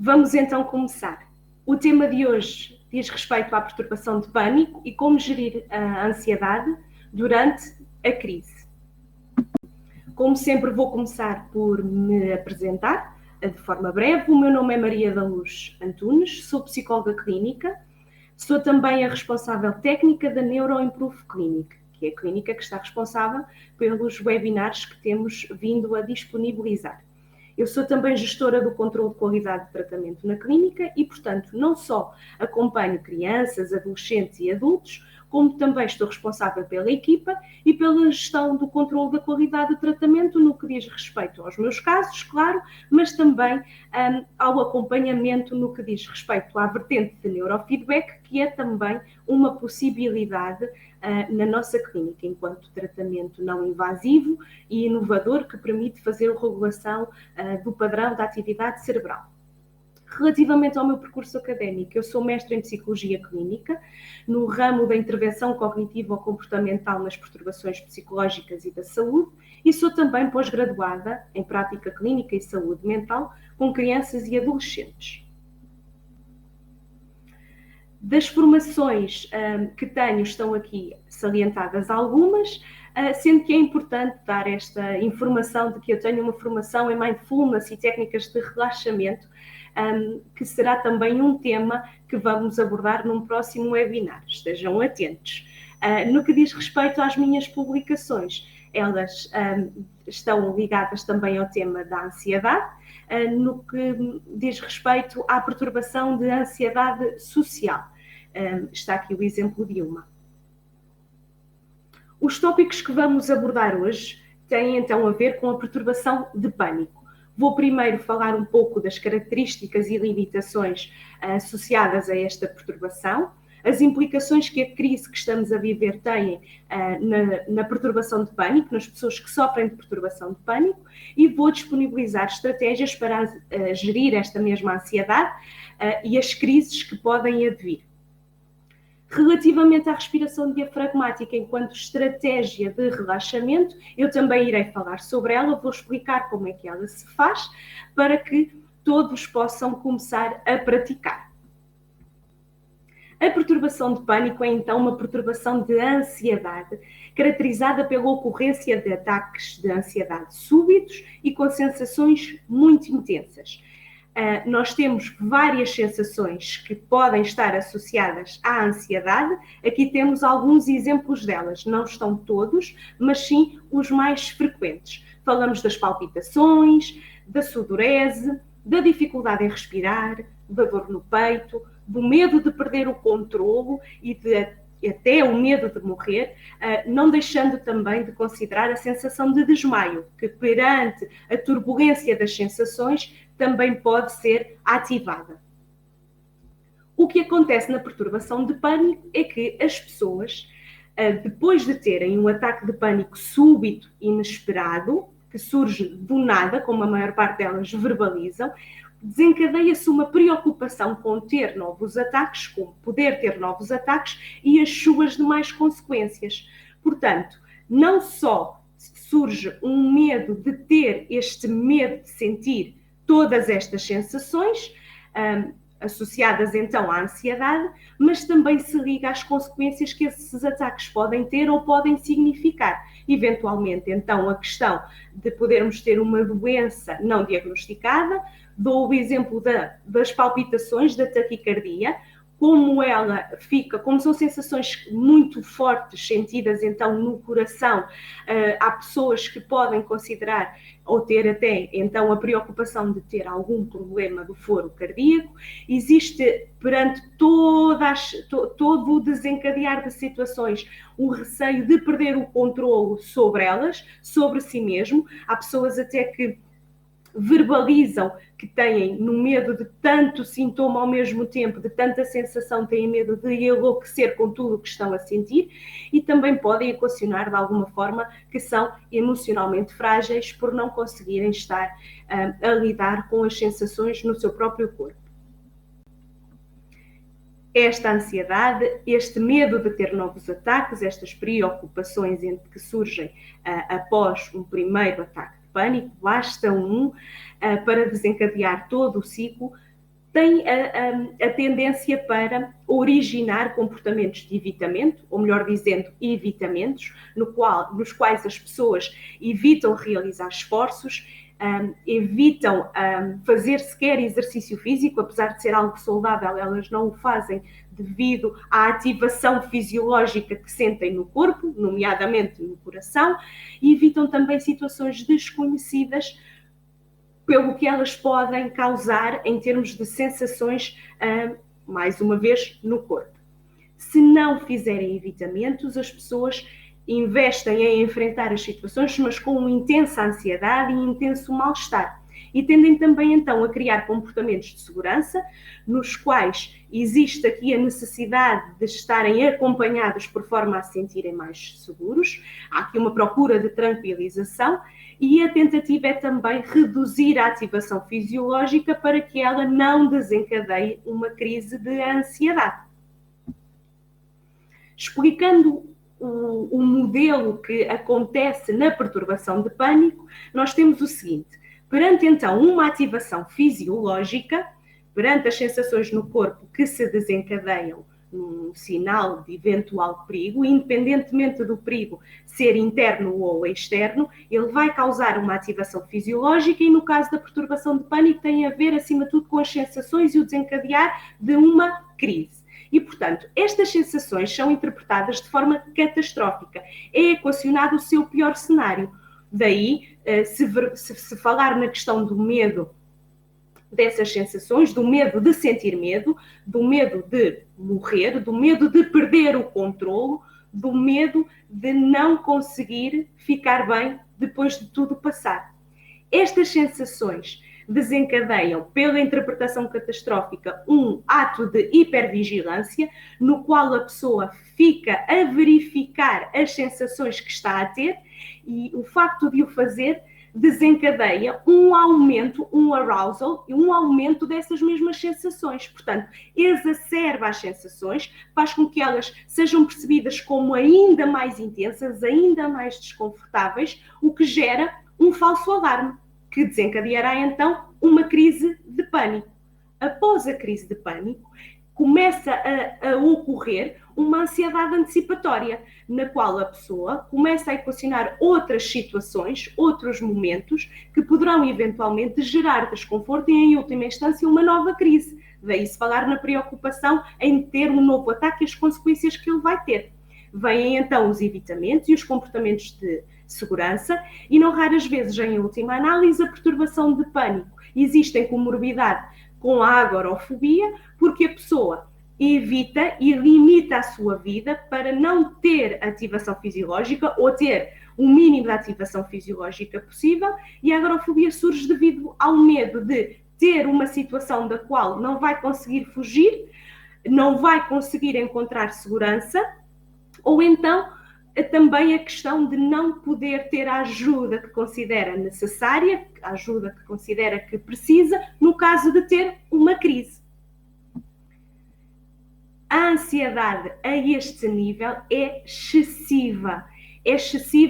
Vamos então começar. O tema de hoje diz respeito à perturbação de pânico e como gerir a ansiedade durante a crise. Como sempre, vou começar por me apresentar de forma breve. O meu nome é Maria da Luz Antunes, sou psicóloga clínica, sou também a responsável técnica da Neuroimprove Clinic, que é a clínica que está responsável pelos webinars que temos vindo a disponibilizar. Eu sou também gestora do controle de qualidade de tratamento na clínica e, portanto, não só acompanho crianças, adolescentes e adultos, como também estou responsável pela equipa e pela gestão do controle da qualidade de tratamento no que diz respeito aos meus casos, claro, mas também ao acompanhamento no que diz respeito à vertente de neurofeedback, que é também uma possibilidade na nossa clínica, enquanto tratamento não invasivo e inovador que permite fazer a regulação do padrão da atividade cerebral. Relativamente ao meu percurso académico, eu sou mestre em Psicologia Clínica, no ramo da intervenção cognitivo-comportamental nas perturbações psicológicas e da saúde, e sou também pós-graduada em Prática Clínica e Saúde Mental com crianças e adolescentes. Das formações que tenho, estão aqui salientadas algumas, sendo que é importante dar esta informação de que eu tenho uma formação em Mindfulness e técnicas de relaxamento, que será também um tema que vamos abordar num próximo webinar. Estejam atentos. No que diz respeito às minhas publicações, elas estão ligadas também ao tema da ansiedade, no que diz respeito à perturbação de ansiedade social. Está aqui o exemplo de uma. Os tópicos que vamos abordar hoje têm então a ver com a perturbação de pânico. Vou primeiro falar um pouco das características e limitações associadas a esta perturbação, as implicações que a crise que estamos a viver tem na perturbação de pânico, nas pessoas que sofrem de perturbação de pânico, e vou disponibilizar estratégias para gerir esta mesma ansiedade e as crises que podem advir. Relativamente à respiração diafragmática enquanto estratégia de relaxamento, eu também irei falar sobre ela, vou explicar como é que ela se faz, para que todos possam começar a praticar. A perturbação de pânico é então uma perturbação de ansiedade, caracterizada pela ocorrência de ataques de ansiedade súbitos e com sensações muito intensas. Nós temos várias sensações que podem estar associadas à ansiedade. Aqui temos alguns exemplos delas, não estão todos, mas sim os mais frequentes. Falamos das palpitações, da sudorese, da dificuldade em respirar, da dor no peito, do medo de perder o controlo e até o medo de morrer, não deixando também de considerar a sensação de desmaio, que perante a turbulência das sensações também pode ser ativada. O que acontece na perturbação de pânico é que as pessoas, depois de terem um ataque de pânico súbito, inesperado, que surge do nada, como a maior parte delas verbalizam, desencadeia-se uma preocupação com ter novos ataques, com poder ter novos ataques e as suas demais consequências. Portanto, não só surge um medo de ter este medo de sentir todas estas sensações, associadas então à ansiedade, mas também se liga às consequências que esses ataques podem ter ou podem significar. Eventualmente, então, a questão de podermos ter uma doença não diagnosticada. Dou o exemplo das palpitações, da taquicardia, como ela fica, como são sensações muito fortes sentidas então no coração. Há pessoas que podem considerar ou ter até então a preocupação de ter algum problema do foro cardíaco. Existe perante todo o desencadear de situações o receio de perder o controlo sobre elas, sobre si mesmo. Há pessoas até que verbalizam que têm no medo de tanto sintoma ao mesmo tempo, de tanta sensação, têm medo de enlouquecer com tudo o que estão a sentir, e também podem equacionar de alguma forma que são emocionalmente frágeis por não conseguirem estar a lidar com as sensações no seu próprio corpo. Esta ansiedade, este medo de ter novos ataques, estas preocupações que surgem após um primeiro ataque de pânico, basta para desencadear todo o ciclo, tem a tendência para originar comportamentos de evitamento, ou melhor dizendo, evitamentos, nos quais as pessoas evitam realizar esforços, evitam fazer sequer exercício físico, apesar de ser algo saudável, elas não o fazem devido à ativação fisiológica que sentem no corpo, nomeadamente no coração, e evitam também situações desconhecidas pelo que elas podem causar em termos de sensações, mais uma vez, no corpo. Se não fizerem evitamentos, as pessoas investem em enfrentar as situações, mas com uma intensa ansiedade e intenso mal-estar. E tendem também, então, a criar comportamentos de segurança, nos quais existe aqui a necessidade de estarem acompanhados por forma a se sentirem mais seguros. Há aqui uma procura de tranquilização e a tentativa é também reduzir a ativação fisiológica para que ela não desencadeie uma crise de ansiedade. Explicando o modelo que acontece na perturbação de pânico, nós temos o seguinte: perante então uma ativação fisiológica, perante as sensações no corpo que se desencadeiam num sinal de eventual perigo, independentemente do perigo ser interno ou externo, ele vai causar uma ativação fisiológica e no caso da perturbação de pânico tem a ver acima de tudo com as sensações e o desencadear de uma crise. E, portanto, estas sensações são interpretadas de forma catastrófica. É equacionado o seu pior cenário. Daí, se falar na questão do medo dessas sensações, do medo de sentir medo, do medo de morrer, do medo de perder o controlo, do medo de não conseguir ficar bem depois de tudo passar. Estas sensações desencadeiam, pela interpretação catastrófica, um ato de hipervigilância, no qual a pessoa fica a verificar as sensações que está a ter, e o facto de o fazer desencadeia um aumento, um arousal, e um aumento dessas mesmas sensações. Portanto, exacerba as sensações, faz com que elas sejam percebidas como ainda mais intensas, ainda mais desconfortáveis, o que gera um falso alarme, que desencadeará então uma crise de pânico. Após a crise de pânico, começa a ocorrer uma ansiedade antecipatória, na qual a pessoa começa a equacionar outras situações, outros momentos, que poderão eventualmente gerar desconforto e, em última instância, uma nova crise. Daí-se falar na preocupação em ter um novo ataque e as consequências que ele vai ter. Vêm então os evitamentos e os comportamentos de segurança e, não raras vezes, em última análise, a perturbação de pânico. Existem comorbidade com a agorafobia, porque a pessoa evita e limita a sua vida para não ter ativação fisiológica ou ter o mínimo de ativação fisiológica possível, e a agorafobia surge devido ao medo de ter uma situação da qual não vai conseguir fugir, não vai conseguir encontrar segurança, ou então também a questão de não poder ter a ajuda que considera necessária, a ajuda que considera que precisa, no caso de ter uma crise. A ansiedade a este nível é excessiva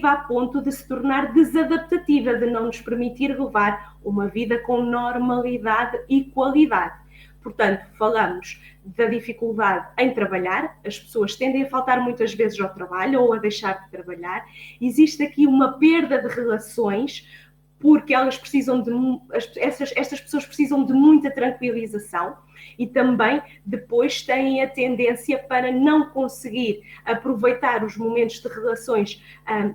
a ponto de se tornar desadaptativa, de não nos permitir levar uma vida com normalidade e qualidade. Portanto, falamos da dificuldade em trabalhar, as pessoas tendem a faltar muitas vezes ao trabalho ou a deixar de trabalhar. Existe aqui uma perda de relações, porque elas precisam estas pessoas precisam de muita tranquilização e também depois têm a tendência para não conseguir aproveitar os momentos de relações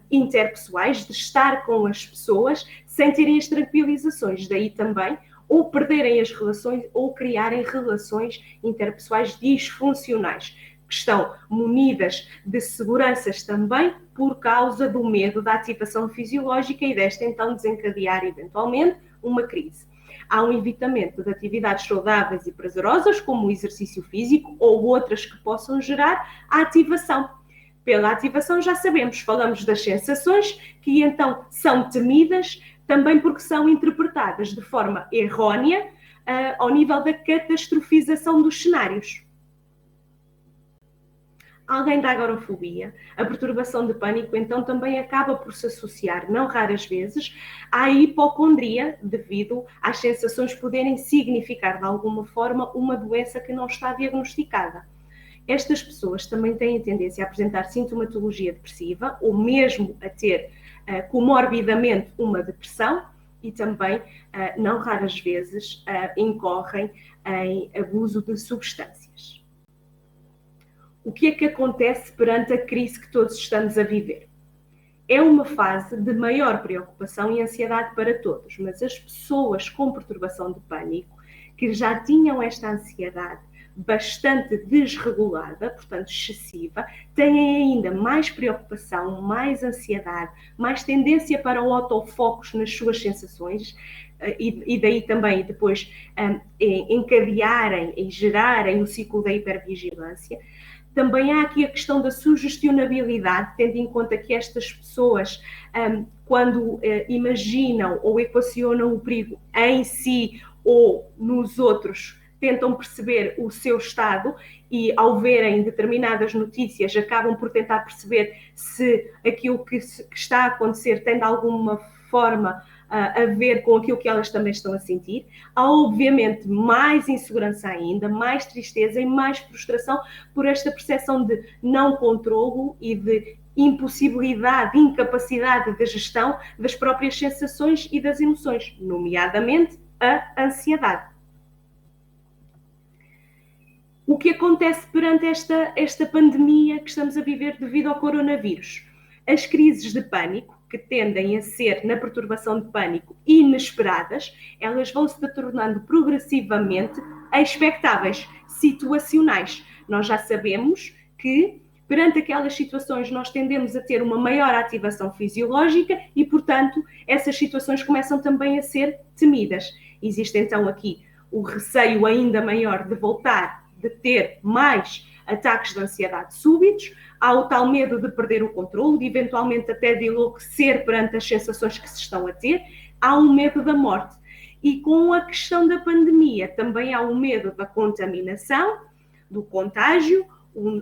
interpessoais, de estar com as pessoas sem terem as tranquilizações. Daí também ou perderem as relações ou criarem relações interpessoais disfuncionais, que estão munidas de seguranças também por causa do medo da ativação fisiológica e desta então desencadear eventualmente uma crise. Há um evitamento de atividades saudáveis e prazerosas, como o exercício físico ou outras que possam gerar a ativação. Pela ativação já sabemos, falamos das sensações, que então são temidas, também porque são interpretadas de forma errónea ao nível da catastrofização dos cenários. alguém da agorafobia, a perturbação de pânico, então também acaba por se associar, não raras vezes, à hipocondria, devido às sensações poderem significar de alguma forma uma doença que não está diagnosticada. Estas pessoas também têm tendência a apresentar sintomatologia depressiva ou mesmo a ter comorbidamente uma depressão e também, não raras vezes, incorrem em abuso de substâncias. O que é que acontece perante a crise que todos estamos a viver? É uma fase de maior preocupação e ansiedade para todos, mas as pessoas com perturbação de pânico, que já tinham esta ansiedade bastante desregulada, portanto excessiva, têm ainda mais preocupação, mais ansiedade, mais tendência para o autofocus nas suas sensações e daí também depois encadearem e gerarem o ciclo da hipervigilância. Também há aqui a questão da sugestionabilidade, tendo em conta que estas pessoas, quando imaginam ou equacionam o perigo em si ou nos outros, tentam perceber o seu estado e, ao verem determinadas notícias, acabam por tentar perceber se aquilo que está a acontecer tem de alguma forma a ver com aquilo que elas também estão a sentir. Há, obviamente, mais insegurança ainda, mais tristeza e mais frustração por esta percepção de não controlo e de impossibilidade, incapacidade de gestão das próprias sensações e das emoções, nomeadamente a ansiedade. O que acontece perante esta pandemia que estamos a viver devido ao coronavírus? As crises de pânico, que tendem a ser, na perturbação de pânico, inesperadas, elas vão se tornando progressivamente expectáveis, situacionais. Nós já sabemos que, perante aquelas situações, nós tendemos a ter uma maior ativação fisiológica e, portanto, essas situações começam também a ser temidas. Existe, então, aqui o receio ainda maior de voltar, de ter mais ataques de ansiedade súbitos, há o tal medo de perder o controle, de eventualmente até de enlouquecer perante as sensações que se estão a ter, há um medo da morte. E com a questão da pandemia também há o medo da contaminação, do contágio,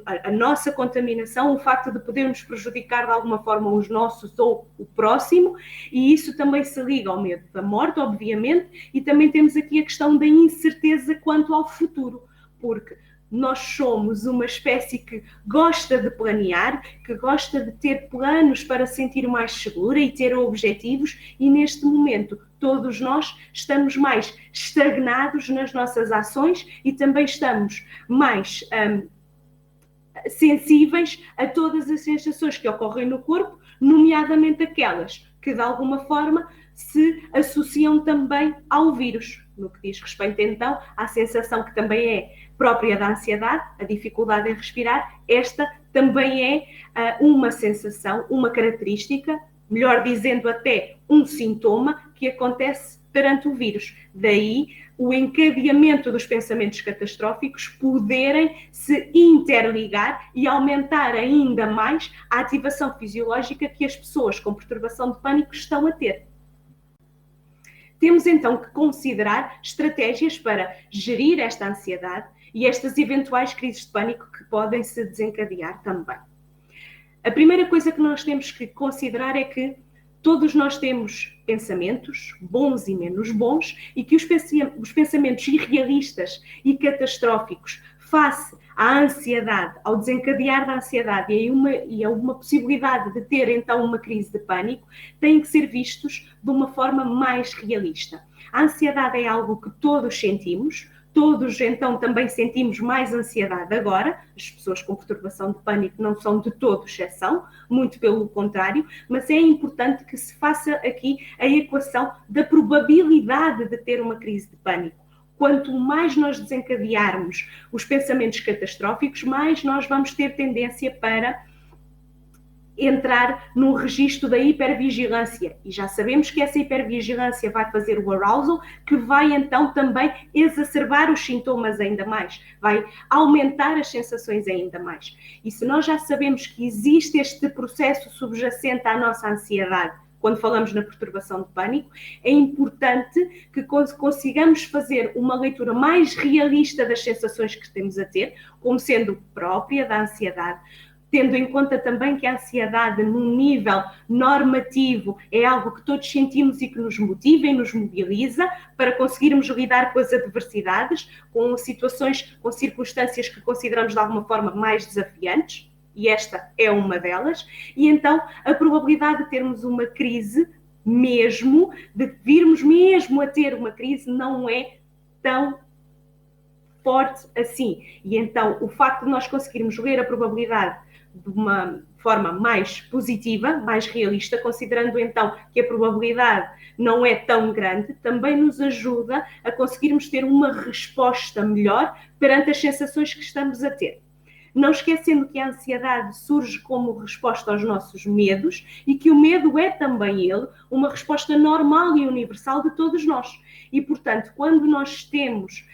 a nossa contaminação, o facto de podermos prejudicar de alguma forma os nossos ou o próximo, e isso também se liga ao medo da morte, obviamente, e também temos aqui a questão da incerteza quanto ao futuro, porque nós somos uma espécie que gosta de planear, que gosta de ter planos para se sentir mais segura e ter objetivos, e neste momento todos nós estamos mais estagnados nas nossas ações e também estamos mais sensíveis a todas as sensações que ocorrem no corpo, nomeadamente aquelas que de alguma forma se associam também ao vírus. No que diz respeito então à sensação que também é própria da ansiedade, a dificuldade em respirar, esta também é uma sensação, uma característica, melhor dizendo até um sintoma que acontece perante o vírus. Daí o encadeamento dos pensamentos catastróficos poderem se interligar e aumentar ainda mais a ativação fisiológica que as pessoas com perturbação de pânico estão a ter. Temos então que considerar estratégias para gerir esta ansiedade e estas eventuais crises de pânico que podem se desencadear também. A primeira coisa que nós temos que considerar é que todos nós temos pensamentos, bons e menos bons, e que os pensamentos irrealistas e catastróficos face à ansiedade, ao desencadear da ansiedade e a uma possibilidade de ter então uma crise de pânico, têm que ser vistos de uma forma mais realista. A ansiedade é algo que todos sentimos, todos então também sentimos mais ansiedade agora, as pessoas com perturbação de pânico não são de todo exceção, muito pelo contrário, mas é importante que se faça aqui a equação da probabilidade de ter uma crise de pânico. Quanto mais nós desencadearmos os pensamentos catastróficos, mais nós vamos ter tendência para entrar num registro da hipervigilância. E já sabemos que essa hipervigilância vai fazer o arousal, que vai então também exacerbar os sintomas ainda mais, vai aumentar as sensações ainda mais. E se nós já sabemos que existe este processo subjacente à nossa ansiedade, quando falamos na perturbação de pânico, é importante que consigamos fazer uma leitura mais realista das sensações que temos a ter, como sendo própria da ansiedade, tendo em conta também que a ansiedade, num nível normativo, é algo que todos sentimos e que nos motiva e nos mobiliza para conseguirmos lidar com as adversidades, com situações, com circunstâncias que consideramos de alguma forma mais desafiantes, e esta é uma delas, e então a probabilidade de termos uma crise mesmo, de virmos mesmo a ter uma crise, não é tão forte assim. E então o facto de nós conseguirmos ler a probabilidade de uma forma mais positiva, mais realista, considerando então que a probabilidade não é tão grande, também nos ajuda a conseguirmos ter uma resposta melhor perante as sensações que estamos a ter. Não esquecendo que a ansiedade surge como resposta aos nossos medos e que o medo é também ele uma resposta normal e universal de todos nós. E, portanto, quando nós temos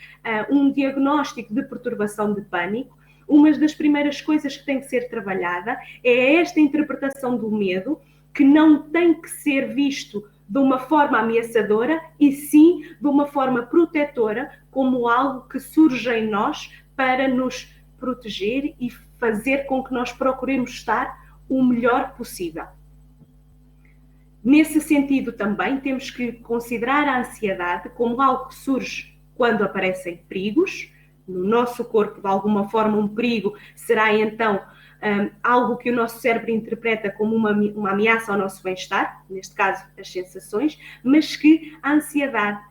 um diagnóstico de perturbação de pânico, uma das primeiras coisas que tem que ser trabalhada é esta interpretação do medo, que não tem que ser visto de uma forma ameaçadora, e sim de uma forma protetora, como algo que surge em nós para nos proteger e fazer com que nós procuremos estar o melhor possível. Nesse sentido também temos que considerar a ansiedade como algo que surge quando aparecem perigos no nosso corpo. De alguma forma um perigo será então algo que o nosso cérebro interpreta como uma ameaça ao nosso bem-estar, neste caso as sensações, mas que a ansiedade,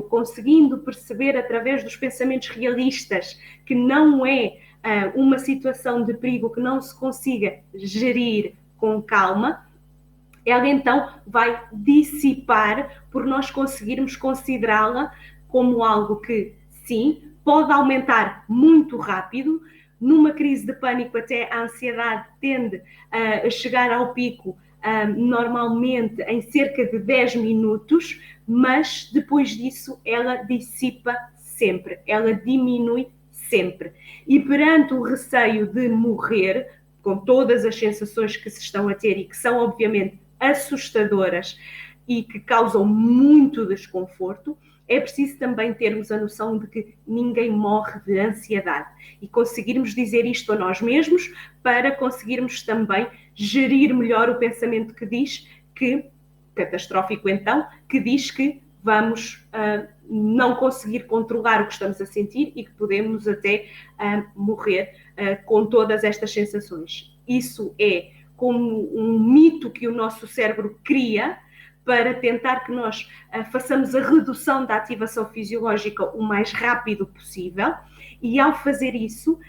conseguindo perceber através dos pensamentos realistas que não é uma situação de perigo que não se consiga gerir com calma, ela então vai dissipar por nós conseguirmos considerá-la como algo que, sim, pode aumentar muito rápido. Numa crise de pânico até a ansiedade tende a chegar ao pico normalmente em cerca de 10 minutos, mas depois disso ela dissipa sempre, ela diminui sempre. E perante o receio de morrer, com todas as sensações que se estão a ter e que são obviamente assustadoras e que causam muito desconforto, é preciso também termos a noção de que ninguém morre de ansiedade e conseguirmos dizer isto a nós mesmos para conseguirmos também gerir melhor o pensamento que diz que, catastrófico então, que diz que vamos não conseguir controlar o que estamos a sentir e que podemos até morrer com todas estas sensações. Isso é como um mito que o nosso cérebro cria para tentar que nós façamos a redução da ativação fisiológica o mais rápido possível, e ao fazer isso,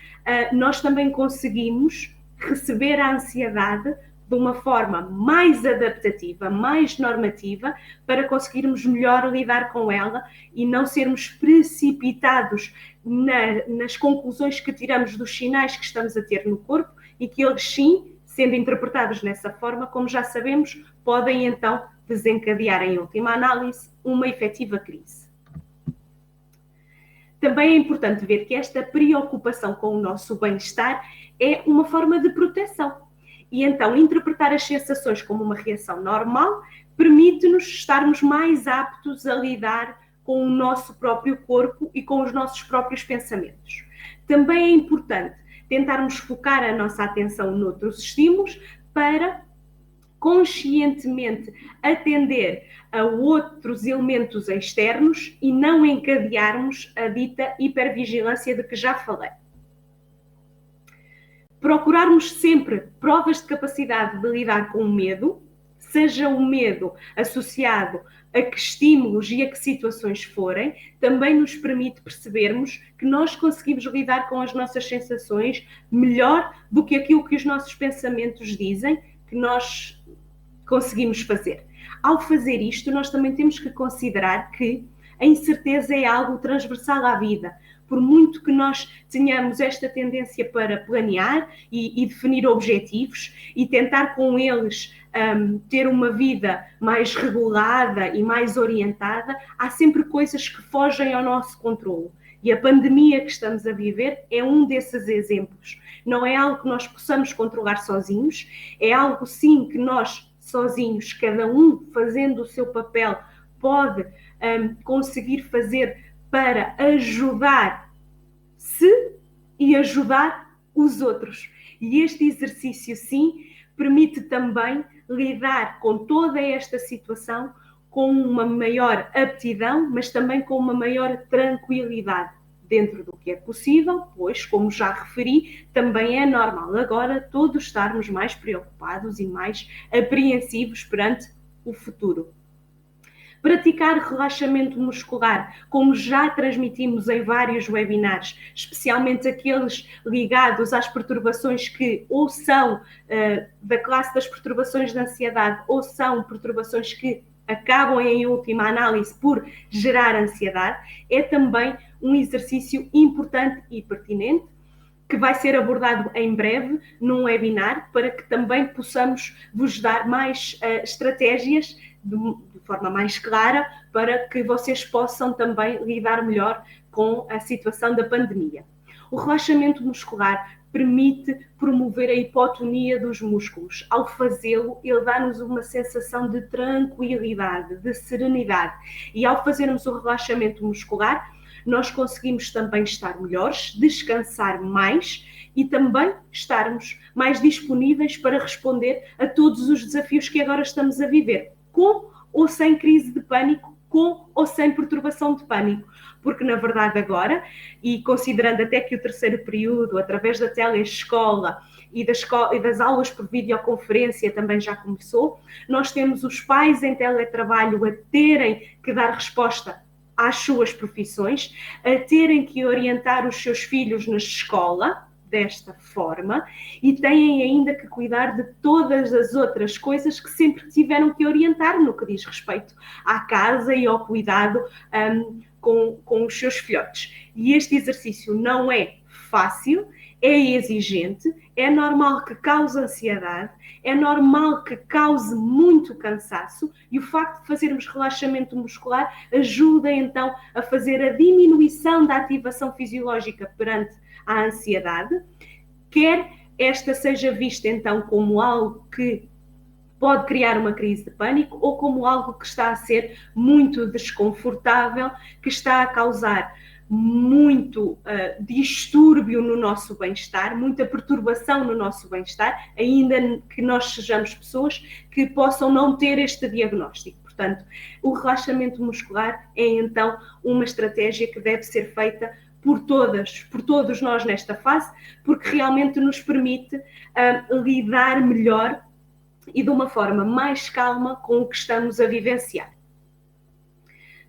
nós também conseguimos receber a ansiedade de uma forma mais adaptativa, mais normativa, para conseguirmos melhor lidar com ela e não sermos precipitados nas conclusões que tiramos dos sinais que estamos a ter no corpo e que eles, sim, sendo interpretados dessa forma, como já sabemos, podem então desencadear, em última análise, uma efetiva crise. Também é importante ver que esta preocupação com o nosso bem-estar é uma forma de proteção. E então, interpretar as sensações como uma reação normal permite-nos estarmos mais aptos a lidar com o nosso próprio corpo e com os nossos próprios pensamentos. Também é importante tentarmos focar a nossa atenção noutros estímulos para conscientemente atender a outros elementos externos e não encadearmos a dita hipervigilância de que já falei. Procurarmos sempre provas de capacidade de lidar com o medo, seja o medo associado a que estímulos e a que situações forem, também nos permite percebermos que nós conseguimos lidar com as nossas sensações melhor do que aquilo que os nossos pensamentos dizem que nós conseguimos fazer. Ao fazer isto, nós também temos que considerar que a incerteza é algo transversal à vida. Por muito que nós tenhamos esta tendência para planear e definir objetivos e tentar com eles ter uma vida mais regulada e mais orientada, há sempre coisas que fogem ao nosso controle. E a pandemia que estamos a viver é um desses exemplos. Não é algo que nós possamos controlar sozinhos, é algo sim que nós sozinhos, cada um fazendo o seu papel, pode conseguir fazer para ajudar-se e ajudar os outros. E este exercício, sim, permite também lidar com toda esta situação com uma maior aptidão, mas também com uma maior tranquilidade dentro do que é possível, pois, como já referi, também é normal agora todos estarmos mais preocupados e mais apreensivos perante o futuro. Praticar relaxamento muscular, como já transmitimos em vários webinars, especialmente aqueles ligados às perturbações que ou são da classe das perturbações de ansiedade ou são perturbações que acabam em última análise por gerar ansiedade, é também um exercício importante e pertinente que vai ser abordado em breve num webinar para que também possamos vos dar mais estratégias de forma mais clara para que vocês possam também lidar melhor com a situação da pandemia. O relaxamento muscular permite promover a hipotonia dos músculos. Ao fazê-lo, ele dá-nos uma sensação de tranquilidade, de serenidade. E ao fazermos o relaxamento muscular, nós conseguimos também estar melhores, descansar mais e também estarmos mais disponíveis para responder a todos os desafios que agora estamos a viver, com ou sem crise de pânico, com ou sem perturbação de pânico. Porque, na verdade, agora, e considerando até que o terceiro período, através da telescola e das aulas por videoconferência também já começou, nós temos os pais em teletrabalho a terem que dar resposta às suas profissões, a terem que orientar os seus filhos na escola, desta forma, e têm ainda que cuidar de todas as outras coisas que sempre tiveram que orientar no que diz respeito à casa e ao cuidado com os seus filhotes. E este exercício não é fácil, é exigente, é normal que cause ansiedade, é normal que cause muito cansaço e o facto de fazermos relaxamento muscular ajuda então a fazer a diminuição da ativação fisiológica perante a ansiedade, quer esta seja vista então como algo que pode criar uma crise de pânico ou como algo que está a ser muito desconfortável, que está a causar muito distúrbio no nosso bem-estar, muita perturbação no nosso bem-estar, ainda que nós sejamos pessoas que possam não ter este diagnóstico. Portanto, o relaxamento muscular é então uma estratégia que deve ser feita por todos nós nesta fase, porque realmente nos permite lidar melhor e de uma forma mais calma com o que estamos a vivenciar.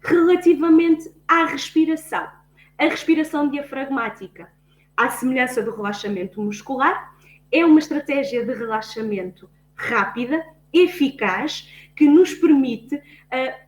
Relativamente à respiração, a respiração diafragmática, à semelhança do relaxamento muscular, é uma estratégia de relaxamento rápida, eficaz, que nos permite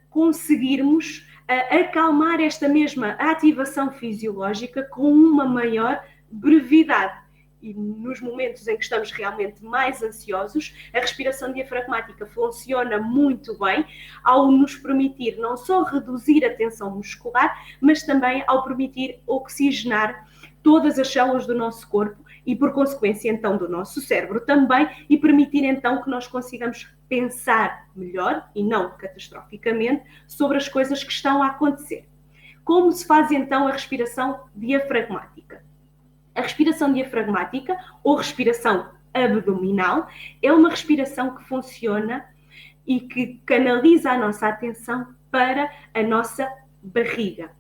conseguirmos acalmar esta mesma ativação fisiológica com uma maior brevidade. E nos momentos em que estamos realmente mais ansiosos, a respiração diafragmática funciona muito bem ao nos permitir não só reduzir a tensão muscular, mas também ao permitir oxigenar todas as células do nosso corpo e, por consequência, então, do nosso cérebro também, e permitir, então, que nós consigamos pensar melhor, e não catastroficamente, sobre as coisas que estão a acontecer. Como se faz, então, a respiração diafragmática? A respiração diafragmática, ou respiração abdominal, é uma respiração que funciona e que canaliza a nossa atenção para a nossa barriga.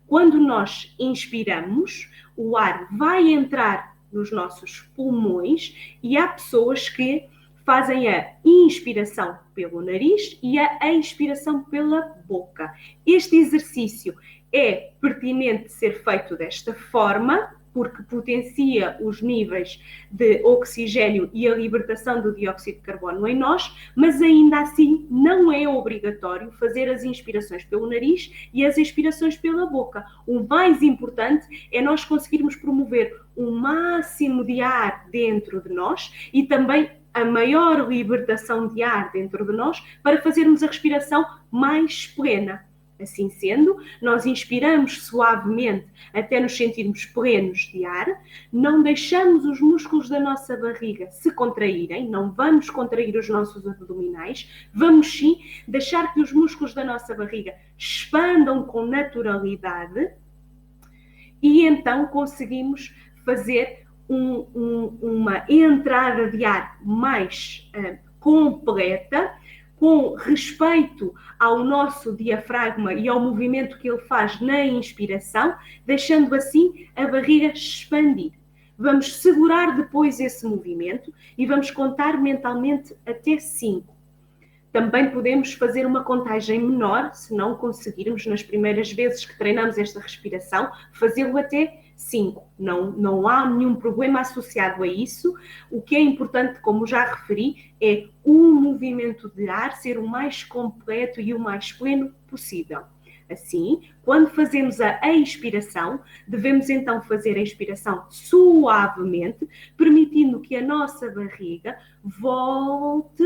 Quando nós inspiramos, o ar vai entrar nos nossos pulmões e há pessoas que fazem a inspiração pelo nariz e a expiração pela boca. Este exercício é pertinente ser feito desta forma, porque potencia os níveis de oxigênio e a libertação do dióxido de carbono em nós, mas ainda assim não é obrigatório fazer as inspirações pelo nariz e as expirações pela boca. O mais importante é nós conseguirmos promover o máximo de ar dentro de nós e também a maior libertação de ar dentro de nós para fazermos a respiração mais plena. Assim sendo, nós inspiramos suavemente até nos sentirmos plenos de ar, não deixamos os músculos da nossa barriga se contraírem, não vamos contrair os nossos abdominais, vamos sim deixar que os músculos da nossa barriga expandam com naturalidade e então conseguimos fazer uma entrada de ar mais completa, com respeito ao nosso diafragma e ao movimento que ele faz na inspiração, deixando assim a barriga expandir. Vamos segurar depois esse movimento e vamos contar mentalmente até 5. Também podemos fazer uma contagem menor, se não conseguirmos, nas primeiras vezes que treinamos esta respiração, fazê-lo até 5. Não há nenhum problema associado a isso. O que é importante, como já referi, é o movimento de ar ser o mais completo e o mais pleno possível. Assim, quando fazemos a expiração, devemos então fazer a expiração suavemente, permitindo que a nossa barriga volte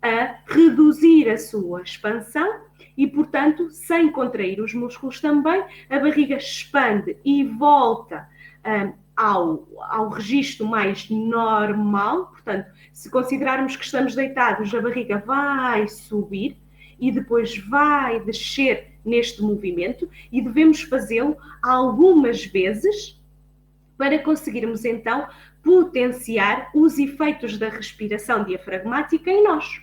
a reduzir a sua expansão e, portanto, sem contrair os músculos também, a barriga expande e volta ao registro mais normal. Portanto, se considerarmos que estamos deitados, a barriga vai subir e depois vai descer neste movimento e devemos fazê-lo algumas vezes para conseguirmos então potenciar os efeitos da respiração diafragmática em nós.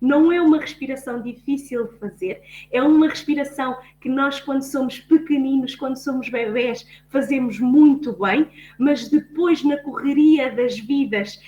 Não é uma respiração difícil de fazer, é uma respiração que nós, quando somos pequeninos, quando somos bebés, fazemos muito bem, mas depois na correria das vidas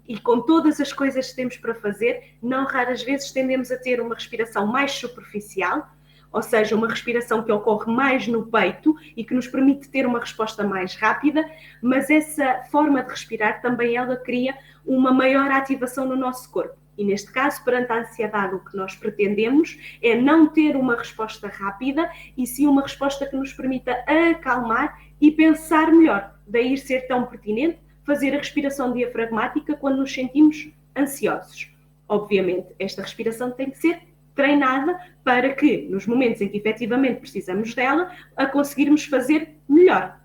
e com todas as coisas que temos para fazer, não raras vezes tendemos a ter uma respiração mais superficial, ou seja, uma respiração que ocorre mais no peito e que nos permite ter uma resposta mais rápida, mas essa forma de respirar também ela cria uma maior ativação no nosso corpo. E neste caso, perante a ansiedade, o que nós pretendemos é não ter uma resposta rápida e sim uma resposta que nos permita acalmar e pensar melhor. Daí ser tão pertinente fazer a respiração diafragmática quando nos sentimos ansiosos. Obviamente, esta respiração tem que ser treinada para que, nos momentos em que efetivamente precisamos dela, a conseguirmos fazer melhor.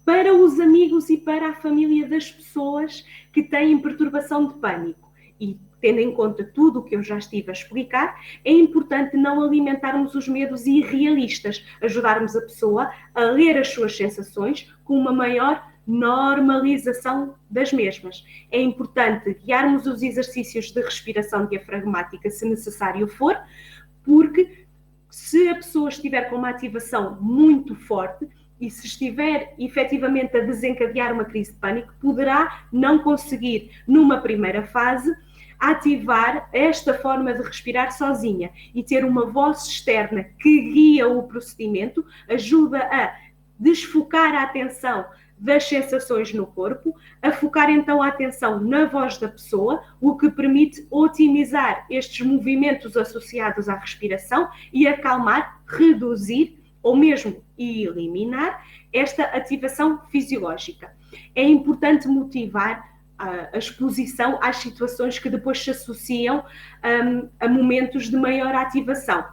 Para os amigos e para a família das pessoas que têm perturbação de pânico e tendo em conta tudo o que eu já estive a explicar, é importante não alimentarmos os medos irrealistas, ajudarmos a pessoa a ler as suas sensações com uma maior normalização das mesmas. É importante guiarmos os exercícios de respiração diafragmática, se necessário for, porque se a pessoa estiver com uma ativação muito forte, e se estiver efetivamente a desencadear uma crise de pânico, poderá não conseguir, numa primeira fase, ativar esta forma de respirar sozinha e ter uma voz externa que guia o procedimento, ajuda a desfocar a atenção das sensações no corpo, a focar então a atenção na voz da pessoa, o que permite otimizar estes movimentos associados à respiração e acalmar, reduzir ou mesmo eliminar esta ativação fisiológica. É importante motivar a exposição às situações que depois se associam a momentos de maior ativação.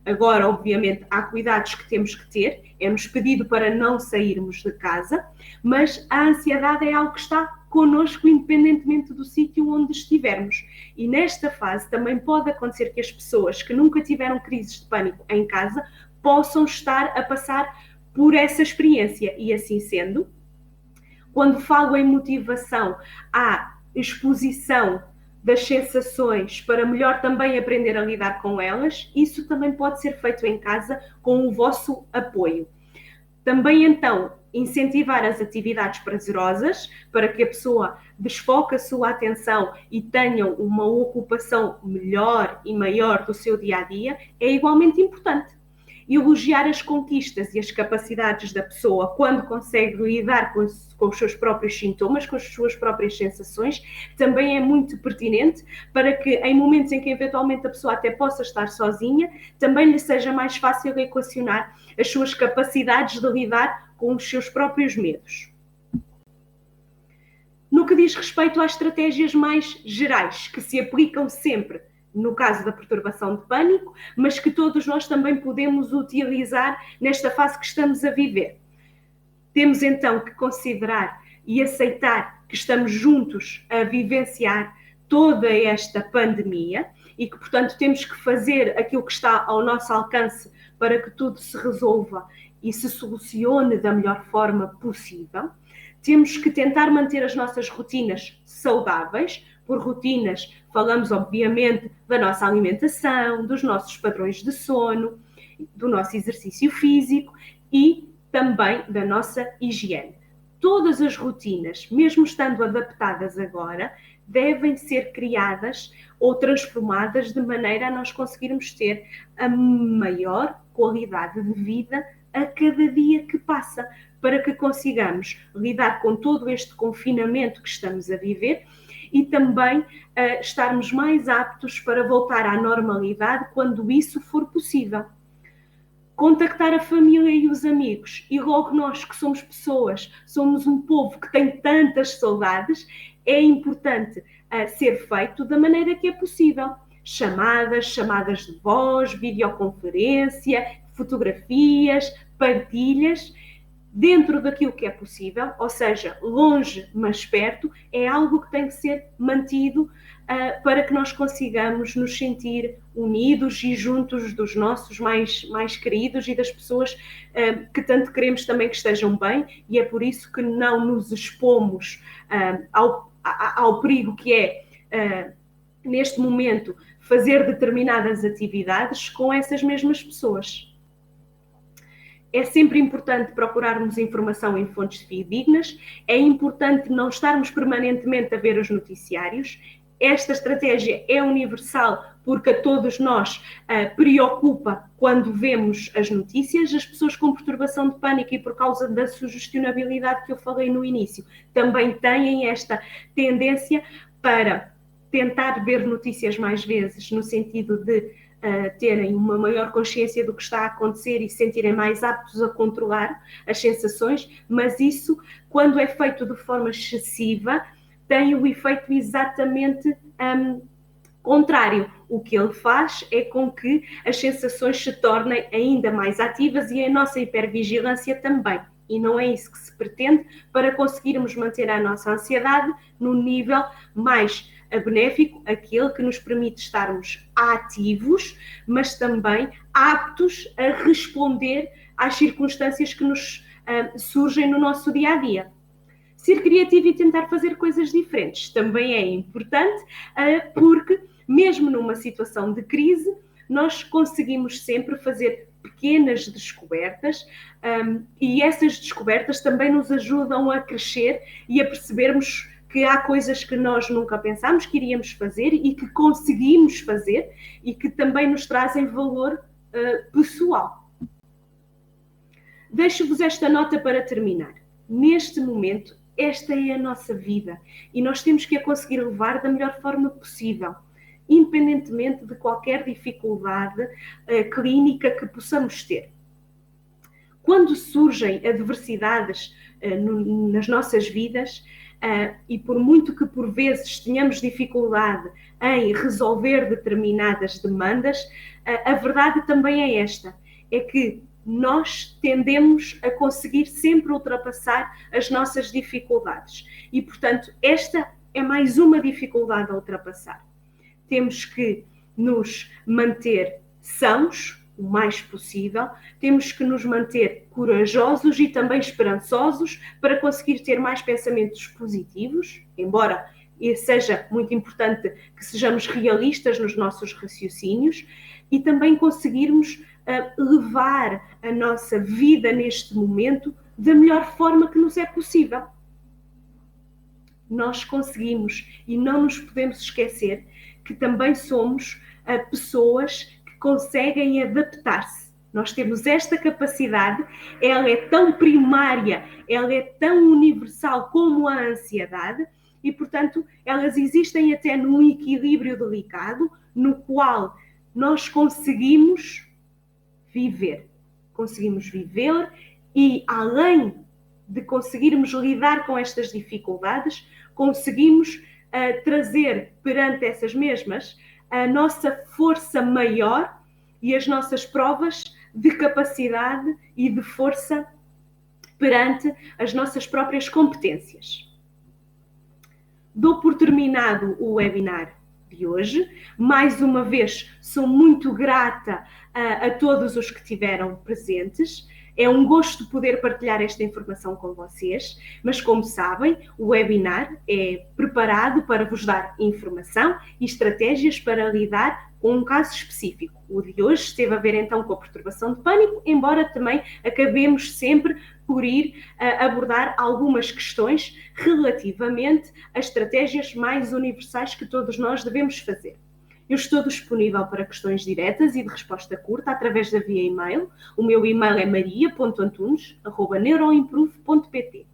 Agora, obviamente, há cuidados que temos que ter, é-nos pedido para não sairmos de casa, mas a ansiedade é algo que está connosco independentemente do sítio onde estivermos. E nesta fase também pode acontecer que as pessoas que nunca tiveram crises de pânico em casa possam estar a passar por essa experiência. E assim sendo, quando falo em motivação à exposição das sensações para melhor também aprender a lidar com elas, isso também pode ser feito em casa com o vosso apoio. Também então incentivar as atividades prazerosas para que a pessoa desfoque a sua atenção e tenha uma ocupação melhor e maior do seu dia-a-dia é igualmente importante. Elogiar as conquistas e as capacidades da pessoa quando consegue lidar com os seus próprios sintomas, com as suas próprias sensações, também é muito pertinente para que em momentos em que eventualmente a pessoa até possa estar sozinha, também lhe seja mais fácil equacionar as suas capacidades de lidar com os seus próprios medos. No que diz respeito às estratégias mais gerais, que se aplicam sempre no caso da perturbação de pânico, mas que todos nós também podemos utilizar nesta fase que estamos a viver. Temos então que considerar e aceitar que estamos juntos a vivenciar toda esta pandemia e que, portanto, temos que fazer aquilo que está ao nosso alcance para que tudo se resolva e se solucione da melhor forma possível. Temos que tentar manter as nossas rotinas saudáveis. Por rotinas, falamos, obviamente, da nossa alimentação, dos nossos padrões de sono, do nosso exercício físico e também da nossa higiene. Todas as rotinas, mesmo estando adaptadas agora, devem ser criadas ou transformadas de maneira a nós conseguirmos ter a maior qualidade de vida a cada dia que passa, para que consigamos lidar com todo este confinamento que estamos a viver e também estarmos mais aptos para voltar à normalidade quando isso for possível. Contactar a família e os amigos, e logo nós que somos pessoas, somos um povo que tem tantas saudades, é importante ser feito da maneira que é possível. Chamadas de voz, videoconferência, fotografias, partilhas, dentro daquilo que é possível, ou seja, longe mas perto, é algo que tem que ser mantido para que nós consigamos nos sentir unidos e juntos dos nossos mais queridos e das pessoas que tanto queremos também que estejam bem, e é por isso que não nos expomos ao perigo que é, neste momento, fazer determinadas atividades com essas mesmas pessoas. É sempre importante procurarmos informação em fontes fidedignas, é importante não estarmos permanentemente a ver os noticiários. Esta estratégia é universal porque a todos nós preocupa quando vemos as notícias. As pessoas com perturbação de pânico e por causa da sugestionabilidade que eu falei no início, também têm esta tendência para tentar ver notícias mais vezes, no sentido de terem uma maior consciência do que está a acontecer e se sentirem mais aptos a controlar as sensações, mas isso, quando é feito de forma excessiva, tem o efeito exatamente contrário. O que ele faz é com que as sensações se tornem ainda mais ativas e a nossa hipervigilância também. E não é isso que se pretende para conseguirmos manter a nossa ansiedade no nível mais benéfico, aquele que nos permite estarmos ativos, mas também aptos a responder às circunstâncias que nos surgem no nosso dia-a-dia. Ser criativo e tentar fazer coisas diferentes também é importante, porque mesmo numa situação de crise, nós conseguimos sempre fazer pequenas descobertas e essas descobertas também nos ajudam a crescer e a percebermos que há coisas que nós nunca pensámos que iríamos fazer e que conseguimos fazer e que também nos trazem valor pessoal. Deixo-vos esta nota para terminar. Neste momento, esta é a nossa vida e nós temos que a conseguir levar da melhor forma possível, independentemente de qualquer dificuldade clínica que possamos ter. Quando surgem adversidades nas nossas vidas, e por muito que por vezes tenhamos dificuldade em resolver determinadas demandas, a verdade também é esta, é que nós tendemos a conseguir sempre ultrapassar as nossas dificuldades e, portanto, esta é mais uma dificuldade a ultrapassar. Temos que nos manter sãos o mais possível, temos que nos manter corajosos e também esperançosos para conseguir ter mais pensamentos positivos, embora seja muito importante que sejamos realistas nos nossos raciocínios e também conseguirmos levar a nossa vida neste momento da melhor forma que nos é possível. Nós conseguimos e não nos podemos esquecer que também somos pessoas que conseguem adaptar-se. Nós temos esta capacidade, ela é tão primária, ela é tão universal como a ansiedade e, portanto, elas existem até num equilíbrio delicado no qual nós conseguimos viver. Conseguimos viver e, além de conseguirmos lidar com estas dificuldades, conseguimos trazer perante essas mesmas a nossa força maior e as nossas provas de capacidade e de força perante as nossas próprias competências. Dou por terminado o webinar de hoje. Mais uma vez, sou muito grata a todos os que estiveram presentes. É um gosto poder partilhar esta informação com vocês, mas como sabem, o webinar é preparado para vos dar informação e estratégias para lidar com um caso específico. O de hoje esteve a ver então com a perturbação de pânico, embora também acabemos sempre por ir abordar algumas questões relativamente a estratégias mais universais que todos nós devemos fazer. Eu estou disponível para questões diretas e de resposta curta através da via e-mail. O meu e-mail é maria.antunes@neuroimprove.pt.